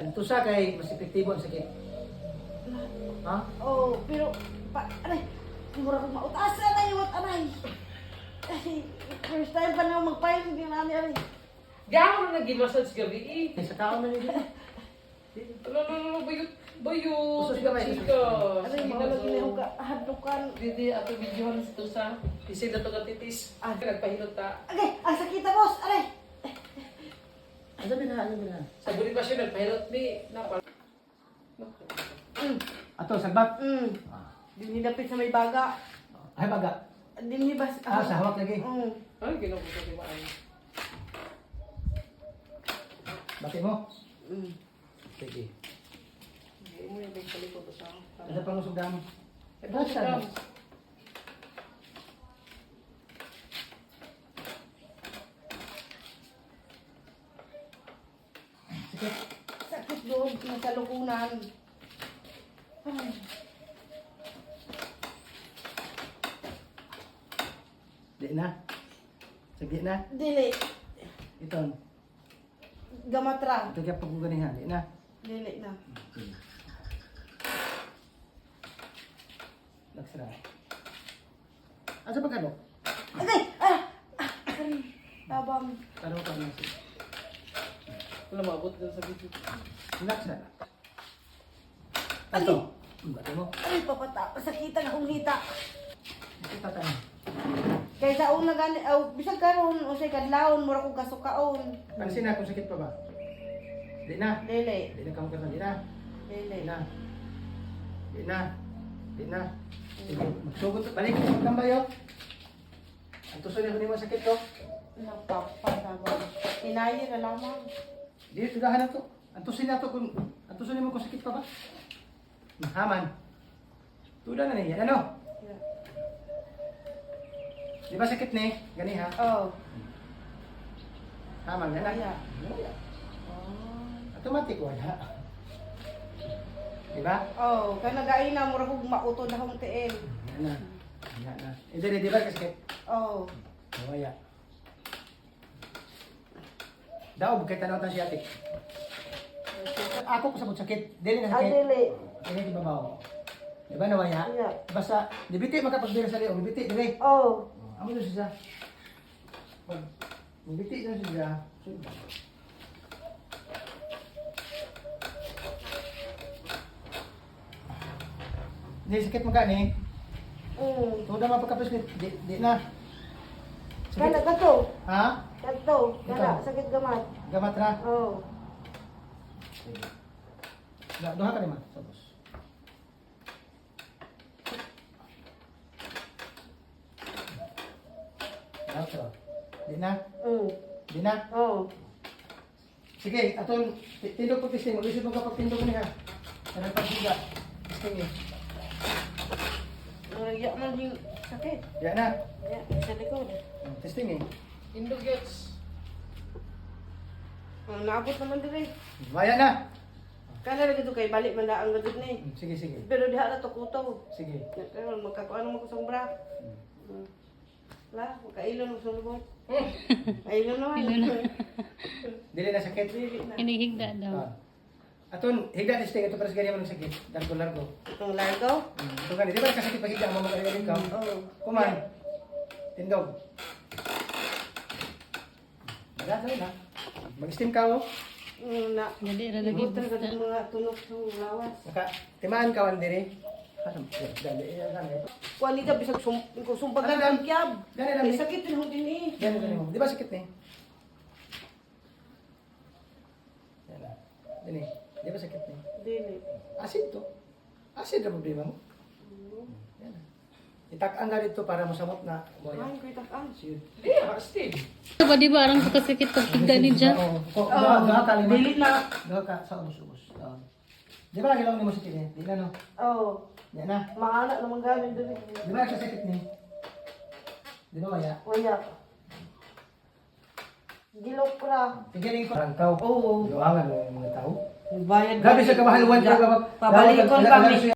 Ito sa kay mas epektibo ang sakit. Ha? Oh, pero aray, mura kong mautasan na yung aray. Ay, first time pa na magpain, hindi na namin aray. Gawin na nag-massage gabi eh. Ay, sa tao na nila. Ano, bayot. Usos ka ba? Chika. Aray, magalagi na yung hadlukan. Didi, ato videohan sa tusa. Kasi dato ka titis. Nagpahilot ta. Okay, ang sakit na boss, aray. Ano na? Sa buli pa siya, nagpahilot ni. Napal. Ato, sagbat. Dinidapit sa may baga. Ay, baga. Dinibas. Sa hawak lagi. Ay, ginawa ko sa maan. Bati mo. Sige. Hindi mo yung bigkalikot sa akin. Ada pang usog damo. Basta. Sakit. Sakit doon, nasa lukunan. Ay. Di na. Sige na. Dili, Ito. gamatra. Ito kaya pagkuganihan. Di na. Dili na. Laksara. Asa pa kano? Okay, aray, tabang. Kano ka na siya? Wala maabot dun sa video. Laksara. Ato. Bati mo. Aray, papata, pasakitan akong hita. Kita tayo. Kaya sa una gani, bisag karon o say kadlawon mura ko kasukaon. Pansin na kung sakit pa ba? Di na. Dili, Di na kamo ka di na. dili. Di na. Di na. Di na. Sige, magsugod. Balik sa kambayo. Ang tuso niya kung sakit to. Napapatabang. Inayi na lamang. Di, tudahan na to. Ang tuso niya to kung... Ang tuso niya mo kung sakit pa ba? Mahaman. Tuda na niya. Ano? Yeah. Di ba sakit ni? Gani ha? Oh. Haman na na. Wala. Wala. Oh. Automatic wala. Di ba? Oh, kaya nagain na mura kong mauto na akong tiil. Yan na. Yan na. Hindi, di ba kasakit? Oh. Wala. Daog, kahit tanaw tayo si ate. Ako ko sa sakit. Dili na Ay, sakit. dili. Dili di babaw. Di ba nawaya? Yeah. Basta, dibiti makapagbira sa liyo. Dibiti, dili. Oh. Amo doon siya. Pag, dibiti doon siya. Hindi, sakit mo ka ni. Tuda mapagkapis ni. Di na. Kana kato. Ha? Kato. Kana Ito. sakit gamat. Gamat ra. Oh. Sige. Duha ka ni ma. Sabos. Ito. Di na. Di na. Oh. Sige, atong tindog po testing. Mag-isip mo kapag tindog niya. Sa nagpagsiga. Testing eh. Nalagyan man yung sakit. Yan na. Yeah, sa likod. Testing eh. Indog gets. Naabot naman din eh. Maya na. Kana lagi ito kay balik man ang gadud ni. Sige, sige. Pero diha na to kuto. Sige. Pero magkakuan mo ko sa umbra. La, magkailon mo sa lubot. Ailon naman. Dili na sakit. Hinihigda daw. Ah. Aton, higda testing. Ito para sa ganyan mo ng sakit. Largo-largo. Itong largo? Ito ganyan. Di ba kasakit pag higda mo magaling ka? Oo. Kuman. Tindog. Wala na. Mag-steam ka oh. Na. Dali ra lagi Ibot talaga basta. ng mga tunok sa lawas. Naka, timaan ka wan diri. Dali, dali. Kuali ka bisag sumpag Ano, ka dam? ng kyab. Gani lang. May sakit din hong din eh. Yan, yan mo. Di ba sakit ni? Yan na. Dini. Di ba sakit ni? Dili. Asid to. Asid na problema mo. Yan na. Itak-ang ka dito para masamot na. Ay, kuy tak-ang. Siyod. Di, still. Ba di ba arang kasakit pag higda ni Jack? Doha ka lima. Dili na. Doha ka sa ubos-ubos. Di ba lagi lang ni mo sakit ni? Di na no? Oh, Yan na. maana naman gamin dili. Di ba sakit ni? Di ba maya? Wala. Gilok ra. Tigiling ko. Rangkaw. Oo. Luangan mo yung mga tao. Bayad. Grabe sa kabahaluan. Pabalikon kami.